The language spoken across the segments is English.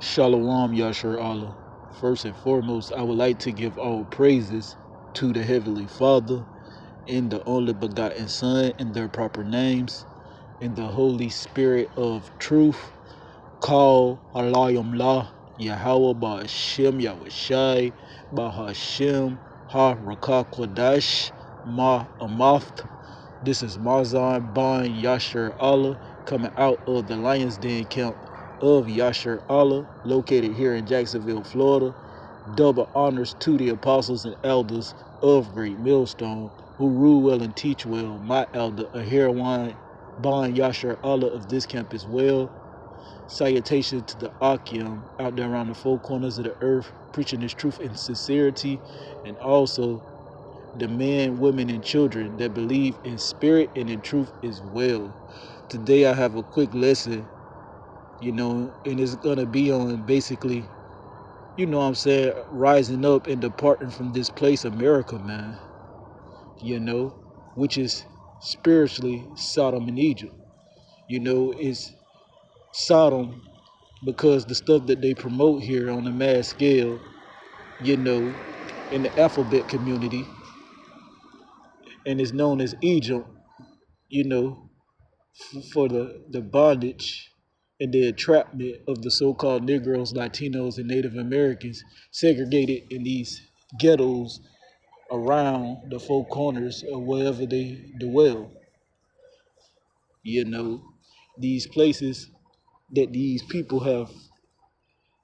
Shalom, Yashar Allah. First and foremost, I would like to give all praises to the Heavenly Father and the only begotten Son in their proper names, and the Holy Spirit of truth, call Alayim La, Yahweh Ba'ashem Yahushai, Bahashem Ha Rakah Kodash, Ma Amath. This is Marzan Ban Yashar Allah coming out of the Lions Den camp of Yashar Allah, located here in Jacksonville, Florida. Double honors to the apostles and elders of Great Millstone who rule well and teach well. My elder, Ahirwan Ban Yashar Allah of this camp as well. Salutation to the Akim out there around the four corners of the earth, preaching this truth and sincerity, and also the men, women, and children that believe in spirit and in truth as well. Today I have a quick lesson, and it's going to be on basically, rising up and departing from this place, America, man, which is spiritually Sodom and Egypt. It's Sodom because the stuff that they promote here on a mass scale, in the alphabet community, and is known as Egypt, for the bondage and the entrapment of the so-called Negroes, Latinos, and Native Americans segregated in these ghettos around the four corners of wherever they dwell. These places that these people have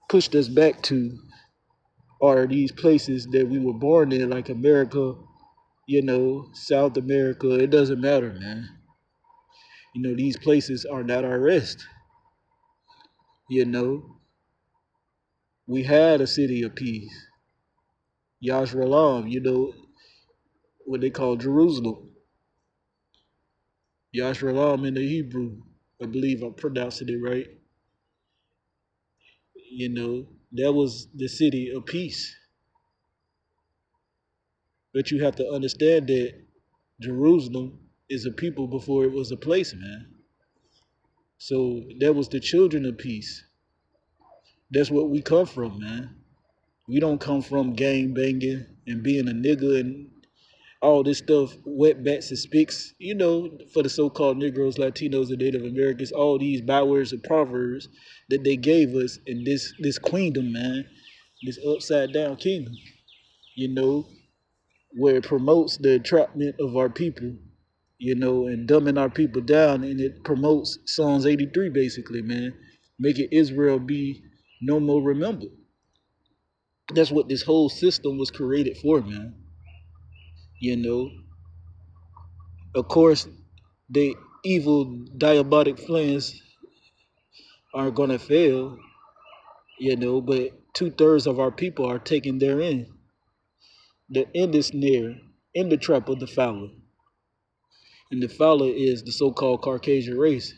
pushed us back to are these places that we were born in, like America, South America. It doesn't matter, man. These places are not our rest. We had a city of peace. Yashralam, what they call Jerusalem. Yashralam in the Hebrew. I believe I'm pronouncing it right. That was the city of peace. But you have to understand that Jerusalem is a people before it was a place, man. So that was the children of peace. That's what we come from, man. We don't come from gang banging and being a nigga and all this stuff, wetbacks and spicks, for the so-called Negroes, Latinos, and Native Americans, all these bywords and proverbs that they gave us in this queendom, man, this upside down kingdom, where it promotes the entrapment of our people, and dumbing our people down, and it promotes Psalms 83, basically, man, making Israel be no more remembered. That's what this whole system was created for, man. Of course, the evil diabolic plans are gonna fail, but 2/3 of our people are taken therein. The end is near, in the trap of the fowler. And the fowler is the so-called Caucasian race,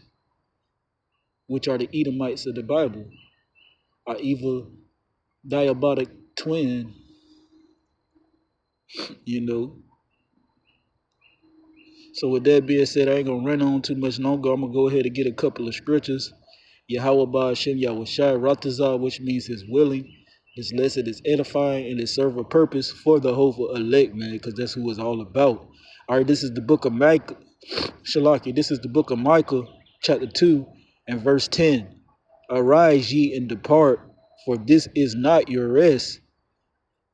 which are the Edomites of the Bible, our evil diabolic twin, So with that being said, I ain't gonna run on too much longer. I'm gonna go ahead and get a couple of scriptures. Yahweh Ba'ashem Yahushai Ratazah, which means his willing. This lesson is edifying and it serve a purpose for the hopeful elect, man, because that's who it's all about. All right, this is the book of Micah. Shalaki, this is the book of Micah, chapter 2 and verse 10. Arise ye and depart, for this is not your rest,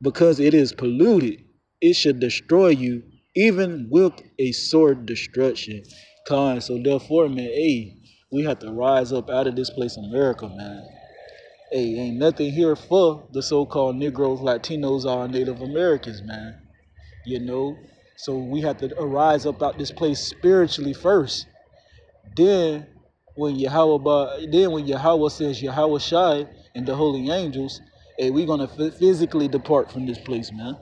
because it is polluted. It should destroy you, even with a sword destruction. So therefore, man, we have to rise up out of this place, America, man. Ain't nothing here for the so-called Negroes, Latinos, or Native Americans, man. So we have to arise up out this place spiritually first. Then when Yahweh says Yahweh Shai and the holy angels, we're gonna physically depart from this place, man.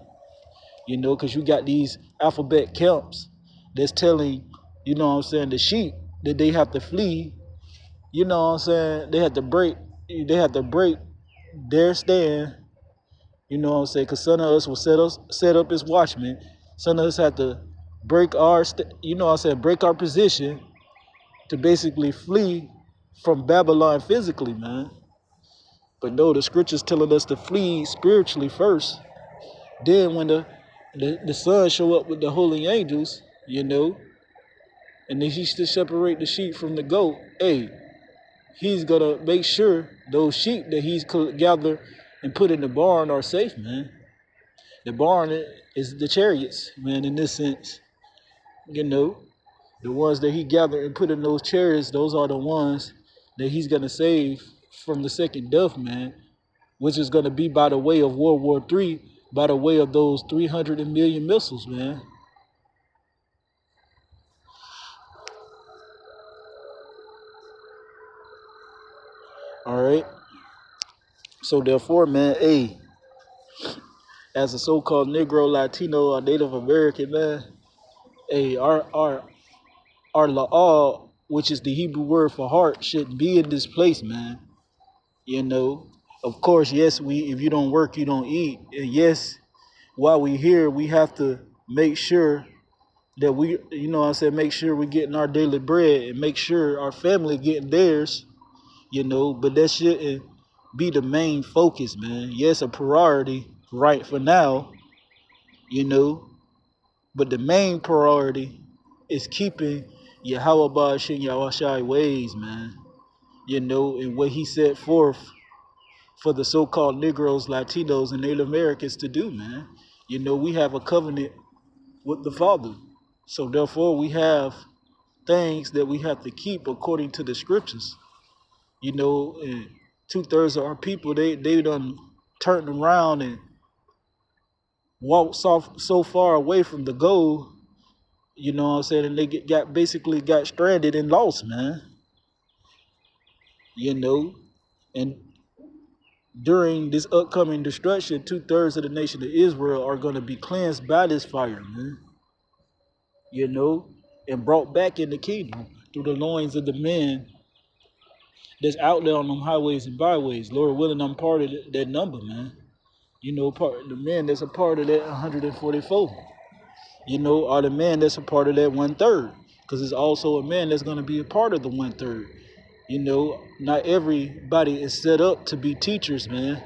Because you got these alphabet camps that's telling, the sheep that they have to flee. They have to break their stand. Because some of us will set up as watchmen. Some of us have to break our break our position to basically flee from Babylon physically, man. But no, the scriptures telling us to flee spiritually first. Then when the son show up with the holy angels, and then he's to separate the sheep from the goat. Hey, he's gonna make sure those sheep that he's gathered and put in the barn are safe, man. The barn is the chariots, man. In this sense, you know, the ones that he gathered and put in those chariots, those are the ones that he's gonna save from the second death, man. Which is gonna be by the way of World War III, by the way of those 300 million missiles, man. All right. So therefore, man, hey, as a so-called Negro, Latino, or Native American, man, hey, our la'al, which is the Hebrew word for heart, should be in this place, man. You know, of course, yes, if you don't work, you don't eat. And yes, while we here, we have to make sure that make sure we're getting our daily bread and make sure our family getting theirs, but that shouldn't be the main focus, man. Yes, a priority, right, for now, you know, but the main priority is keeping Yahweh Shin Yahweh ways, man. And what he set forth for the so-called Negroes, Latinos, and Native Americans to do, man. We have a covenant with the Father. So therefore we have things that we have to keep according to the scriptures. And 2/3 of our people, they done turned around and walked so far away from the goal, and they basically got stranded and lost, man. And during this upcoming destruction, 2/3 of the nation of Israel are going to be cleansed by this fire, man. And brought back in the kingdom through the loins of the men that's out there on them highways and byways. Lord willing, I'm part of that number, man. Part the men that's a part of that 144. Are the men that's a part of that 1/3. Because it's also a man that's going to be a part of the 1/3. Not everybody is set up to be teachers, man.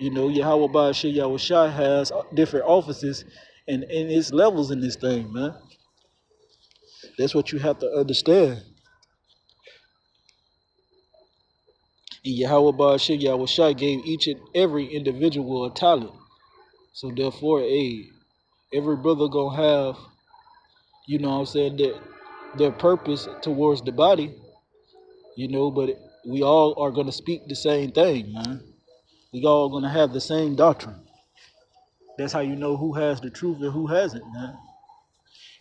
Yahweh Shai has different offices and its levels in this thing, man. That's what you have to understand. And Yahweh Shai gave each and every individual a talent. So therefore, every brother gonna have, that their purpose towards the body, but we all are gonna speak the same thing, man. We all gonna have the same doctrine. That's how you know who has the truth and who hasn't, man.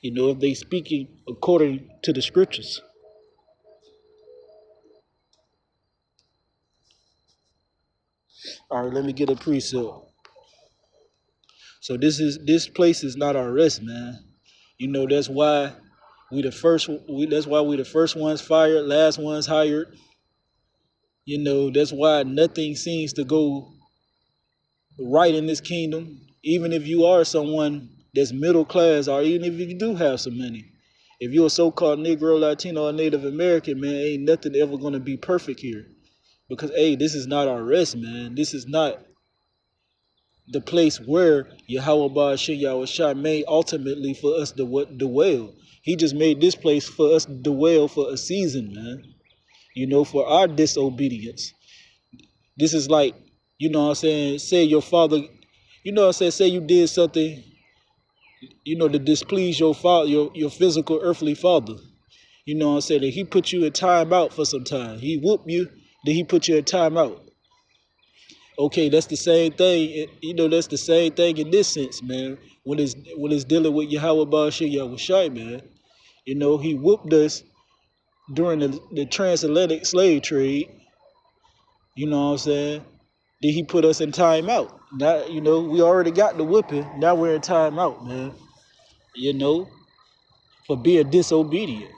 If they speaking according to the scriptures. All right, let me get a precept. So this place is not our rest, man. That's why that's why we the first ones fired, last ones hired. That's why nothing seems to go right in this kingdom. Even if you are someone that's middle class, or even if you do have some money. If you're a so-called Negro, Latino, or Native American, man, ain't nothing ever gonna be perfect here. Because this is not our rest, man. This is not the place where Yahweh Shai made ultimately for us to dwell. He just made this place for us to dwell for a season, man. For our disobedience. This is like, say your father, say you did something, to displease your father, your physical earthly father. That he put you in time out for some time. He whooped you, then he put you in time out. Okay, that's the same thing. That's the same thing in this sense, man. When it's dealing with Yahweh Shai, man. He whooped us during the transatlantic slave trade. Then he put us in timeout. Now, we already got the whipping. Now we're in timeout, man. For being disobedient.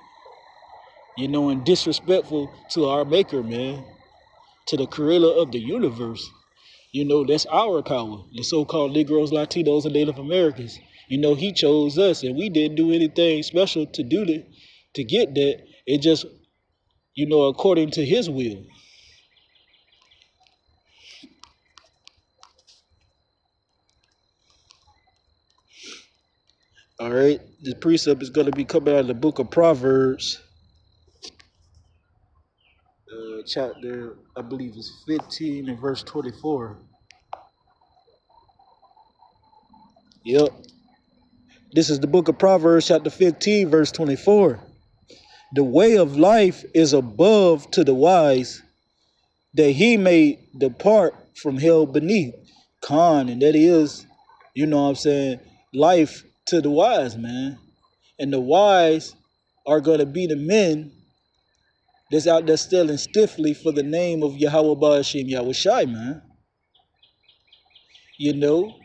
And disrespectful to our maker, man. To the creator of the universe. That's our power. The so-called Negroes, Latinos, and Native Americans. He chose us, and we didn't do anything special to get that. It just, according to his will. All right, the precept is going to be coming out of the book of Proverbs, chapter, I believe it's 15 and verse 24. Yep. This is the book of Proverbs, chapter 15, verse 24. The way of life is above to the wise, that he may depart from hell beneath. Con, and that is, you know what I'm saying, life to the wise, man. And the wise are going to be the men that's out there stealing stiffly for the name of Yahweh Ba'ashim Yahweh Shai, man. You know,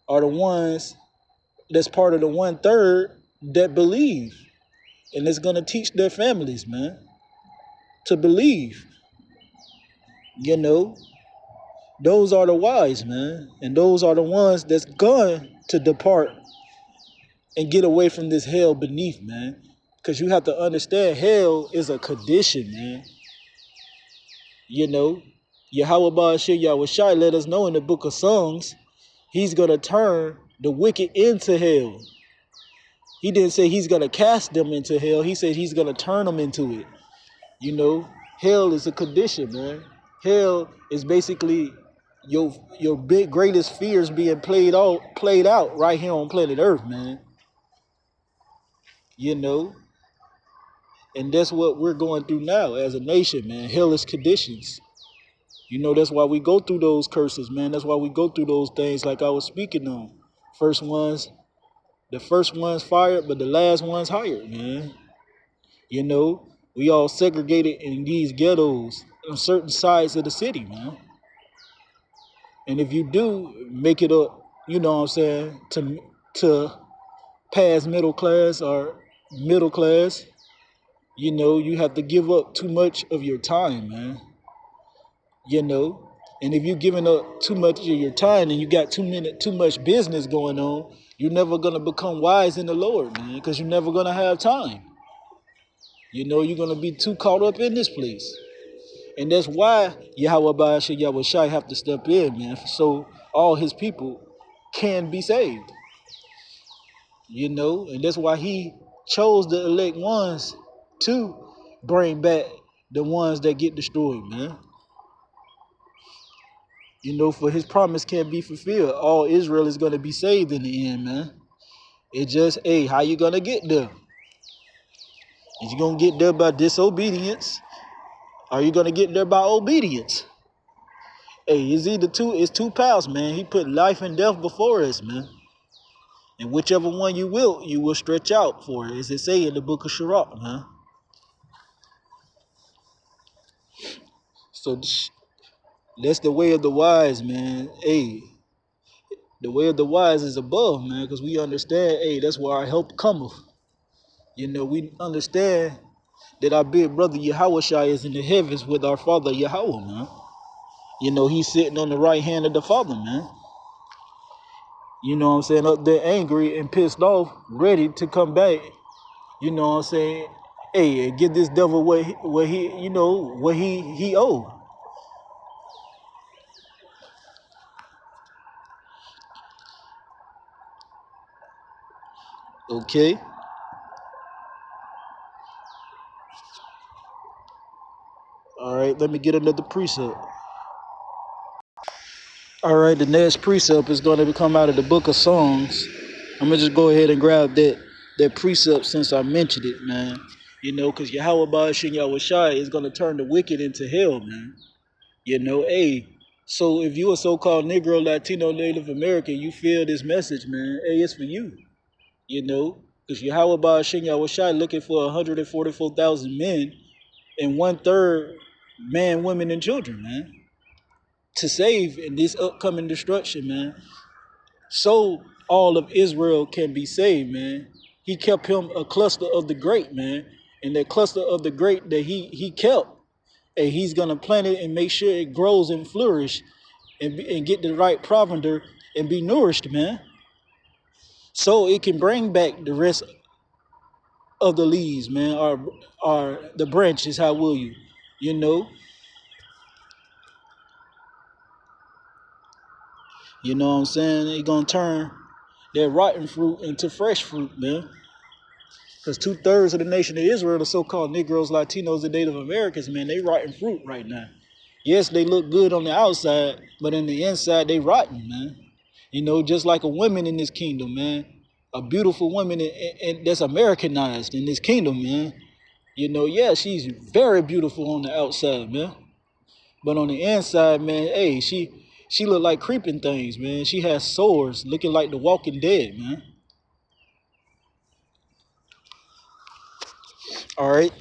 are the ones that's part of the 1/3 that believe. And it's going to teach their families, man, to believe. You know, those are the wise, man. And those are the ones that's going to depart and get away from this hell beneath, man. Because you have to understand, hell is a condition, man. You know, Yahweh Ba'ashir Yahweh Shai let us know in the book of Songs, he's going to turn the wicked into hell. He didn't say he's going to cast them into hell. He said he's going to turn them into it. You know, hell is a condition, man. Hell is basically your big greatest fears being played out right here on planet Earth, man. You know, and that's what we're going through now as a nation, man. Hellish conditions. You know, that's why we go through those curses, man. That's why we go through those things like I was speaking on. The first one's fired, but the last one's hired, man. You know, we all segregated in these ghettos on certain sides of the city, man. And if you do make it up, you know what I'm saying, to past middle class or middle class, you know, you have to give up too much of your time, man. You know, and if you're giving up too much of your time and you got too much business going on, you're never gonna become wise in the Lord, man, because you're never gonna have time. You know, you're gonna be too caught up in this place. And that's why Yahweh Ba'ashir Yahweh Shai have to step in, man, so all his people can be saved. You know, and that's why he chose the elect ones to bring back the ones that get destroyed, man. You know, for his promise can't be fulfilled. All Israel is going to be saved in the end, man. It just, hey, how you going to get there? Is you going to get there by disobedience? Or are you going to get there by obedience? Hey, it's two paths, man. He put life and death before us, man. And whichever one you will stretch out for, as it say in the book of Sirach, man. So that's the way of the wise, man. Hey, the way of the wise is above, man, because we understand, hey, that's where our help cometh. You know, we understand that our big brother Yahweh Shai is in the heavens with our father Yahweh, man. You know, he's sitting on the right hand of the Father, man. You know what I'm saying? Up there angry and pissed off, ready to come back. You know what I'm saying? Hey, give this devil what he owe. Okay. All right, let me get another precept. All right, the next precept is going to come out of the book of Songs. I'm going to just go ahead and grab that precept since I mentioned it, man. You know, because Yahweh Ba'ashim Yahweh Shai is going to turn the wicked into hell, man. You know, hey, so if you a so-called Negro, Latino, Native American, you feel this message, man, hey, it's for you. You know, because Yahweh Ba'ashim Yahweh Shai looking for 144,000 men and 1/3 man, women, and children, man, to save in this upcoming destruction, man. So all of Israel can be saved, man. He kept him a cluster of the great, man. And that cluster of the great that he kept, and he's gonna plant it and make sure it grows and flourish and get the right provender and be nourished, man. So it can bring back the rest of the leaves, man, or the branches, how will you? You know? You know what I'm saying? It gonna turn that rotten fruit into fresh fruit, man. Because 2/3 of the nation of Israel, the so-called Negroes, Latinos, and Native Americans, man, they rotten fruit right now. Yes, they look good on the outside, but in the inside, they rotten, man. You know, just like a woman in this kingdom, man. A beautiful woman that's Americanized in this kingdom, man. You know, yeah, she's very beautiful on the outside, man. But on the inside, man, hey, she look like creeping things, man. She has sores, looking like the Walking Dead, man. All right,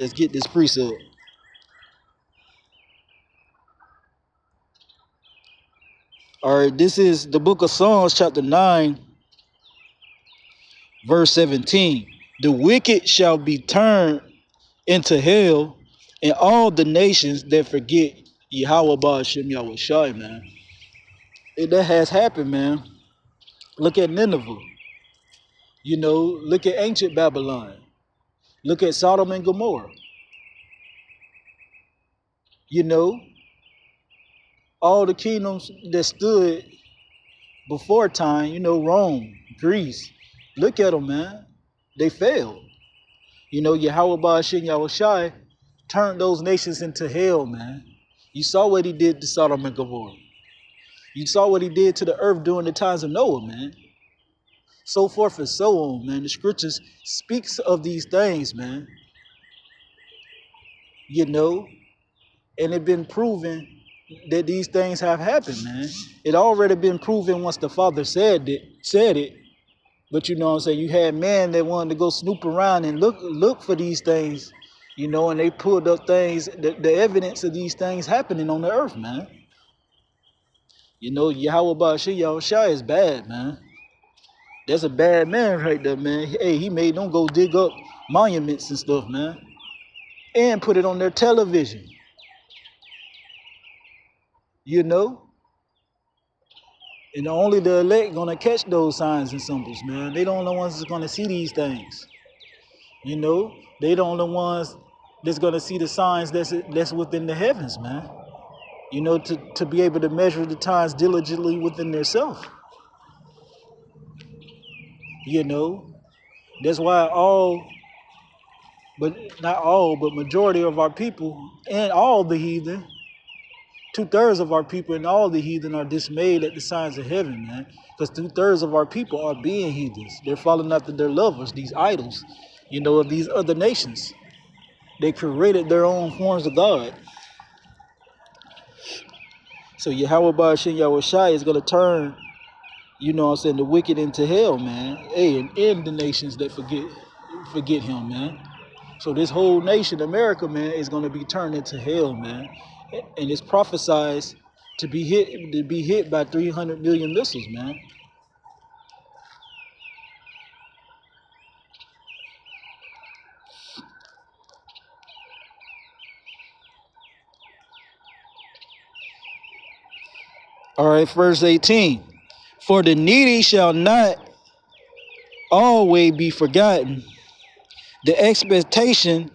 let's get this precept. All right, this is the book of Psalms, chapter 9, verse 17. The wicked shall be turned into hell, and all the nations that forget Yahweh Ba'ashem Yahweh Shai, man. That has happened, man. Look at Nineveh. You know, look at ancient Babylon. Look at Sodom and Gomorrah. You know, all the kingdoms that stood before time, you know, Rome, Greece. Look at them, man. They failed. You know, Yahweh Ba'ashem Yahweh Shai turned those nations into hell, man. You saw what he did to Sodom and Gomorrah. You saw what he did to the earth during the times of Noah, man. So forth and so on, man. The scriptures speaks of these things, man. You know, and it been proven that these things have happened, man. It already been proven once the Father said it. But you know what I'm saying? You had men that wanted to go snoop around and look for these things, you know, and they pulled up things, the evidence of these things happening on the earth, man. You know, Yahweh Ba'ashem Yahweh Shai is bad, man. That's a bad man right there, man. Hey, he made them go dig up monuments and stuff, man. And put it on their television. You know? And only the elect gonna catch those signs and symbols, man. They the only ones that's gonna see these things. You know? They the only ones that's gonna see the signs that's within the heavens, man. You know, to be able to measure the times diligently within themselves. You know? That's why but not all, but majority of our people and all the heathen, 2/3 of our people and all the heathen are dismayed at the signs of heaven, man. Because 2/3 of our people are being heathens. They're following after their lovers, these idols, you know, of these other nations. They created their own forms of God. So Yahweh Ba'ashem Yahweh Shai is going to turn, you know what I'm saying, the wicked into hell, man. Hey, and end the nations that forget him, man. So this whole nation, America, man, is going to be turned into hell, man. And it's prophesied to be hit by 300 million missiles, man. All right, verse 18. For the needy shall not always be forgotten. The expectation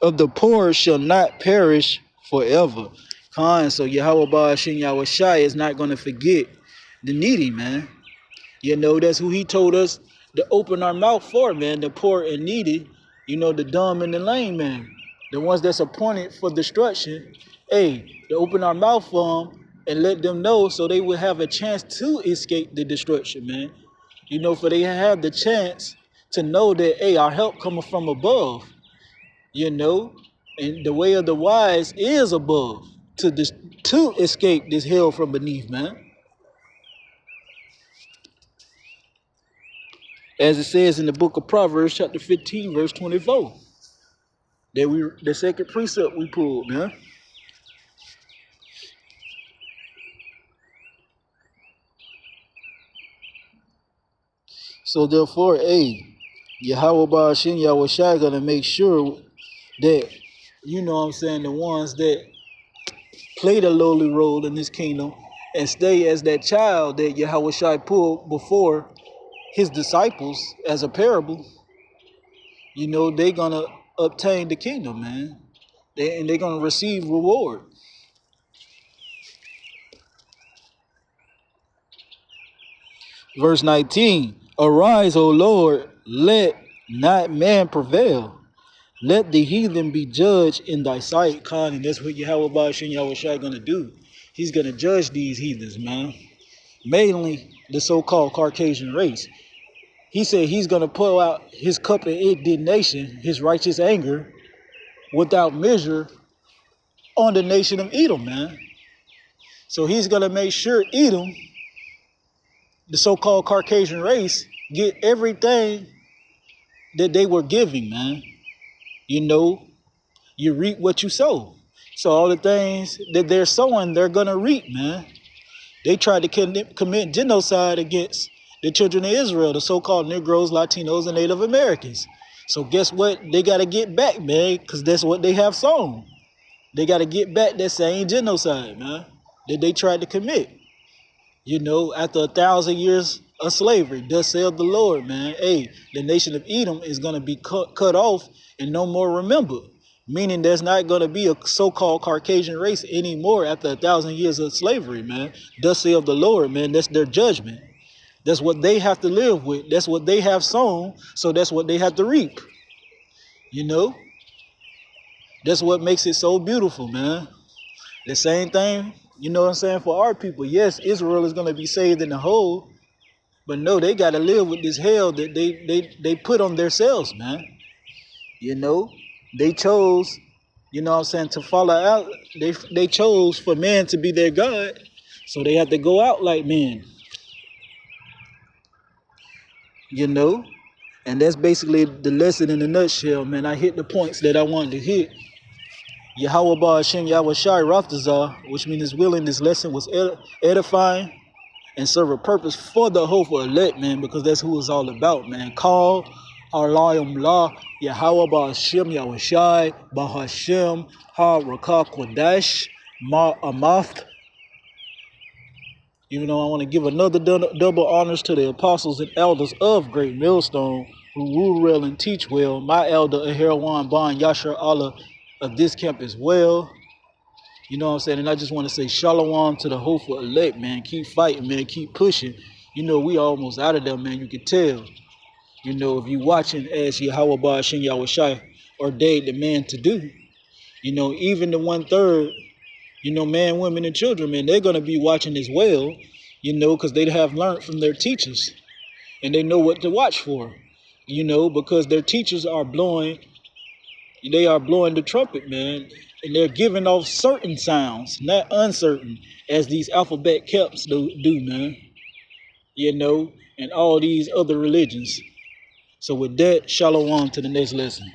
of the poor shall not perish forever. So Yahweh Ba'ashem Yahweh Shai is not going to forget the needy, man. You know, that's who he told us to open our mouth for, man. The poor and needy, you know, the dumb and the lame, man. The ones that's appointed for destruction. Hey, to open our mouth for them and let them know so they will have a chance to escape the destruction, man. You know, for they have the chance to know that, hey, our help coming from above, you know. And the way of the wise is above to escape this hell from beneath, man. As it says in the book of Proverbs, chapter 15, verse 24. The second precept we pulled, man. So therefore, hey, Yahweh Ba'ashem Yahweh Shai gonna make sure that, you know what I'm saying, the ones that play the lowly role in this kingdom and stay as that child that Yahweh Shai pulled before his disciples as a parable, you know, they gonna obtain the kingdom, man. And they're gonna receive reward. Verse 19. Arise, O Lord, let not man prevail. Let the heathen be judged in thy sight, Khan. And that's what Yahweh Shem Yahweh Shai gonna do. He's gonna judge these heathens, man. Mainly the so-called Caucasian race. He said he's gonna pour out his cup of indignation, his righteous anger, without measure on the nation of Edom, man. So he's gonna make sure Edom, the so-called Caucasian race, get everything that they were giving, man. You know, you reap what you sow. So all the things that they're sowing, they're gonna reap, man. They tried to commit genocide against the children of Israel, the so-called Negroes, Latinos, and Native Americans. So guess what? They got to get back, man, because that's what they have sown. They got to get back that same genocide, man, that they tried to commit. You know, after 1,000 years of slavery, thus saith the Lord, man. Hey, the nation of Edom is going to be cut off and no more remembered. Meaning there's not going to be a so-called Caucasian race anymore after 1,000 years of slavery, man. Thus saith the Lord, man. That's their judgment. That's what they have to live with. That's what they have sown, so that's what they have to reap. You know? That's what makes it so beautiful, man. The same thing, you know what I'm saying, for our people. Yes, Israel is going to be saved in the whole, but no, they got to live with this hell that they put on themselves, man. You know? They chose, you know what I'm saying, to follow out. They chose for man to be their God, so they have to go out like men. You know? And that's basically the lesson in a nutshell, man. I hit the points that I wanted to hit. Yahweh Ba'ashem Yahweh Shai Raftazah, which means his willing, this lesson was edifying and serve a purpose for the hopeful elect, man, because that's who it's all about, man. Call Arlayim La Yahweh Ba'ashem Yahweh Shai Ba'ashem Ha Rakah Kodash Ma Amath. Even though I want to give another double honors to the apostles and elders of Great Millstone who rule well and teach well. My elder Aherawan Ban Yashar Allah of this camp as well. You know what I'm saying? And I just want to say shalom to the hopeful elect, man. Keep fighting, man. Keep pushing. You know, we almost out of there, man. You can tell. You know, if you watching as Yahweh Ba'ashem Yahweh Shai ordained the man to do, you know, even the 1/3, you know, man, women, and children, man, they're going to be watching as well, you know, because they have learned from their teachers and they know what to watch for, you know, because their teachers are blowing the trumpet, man, and they're giving off certain sounds, not uncertain, as these alphabet camps do, man, you know, and all these other religions. So with that, shalom to the next lesson.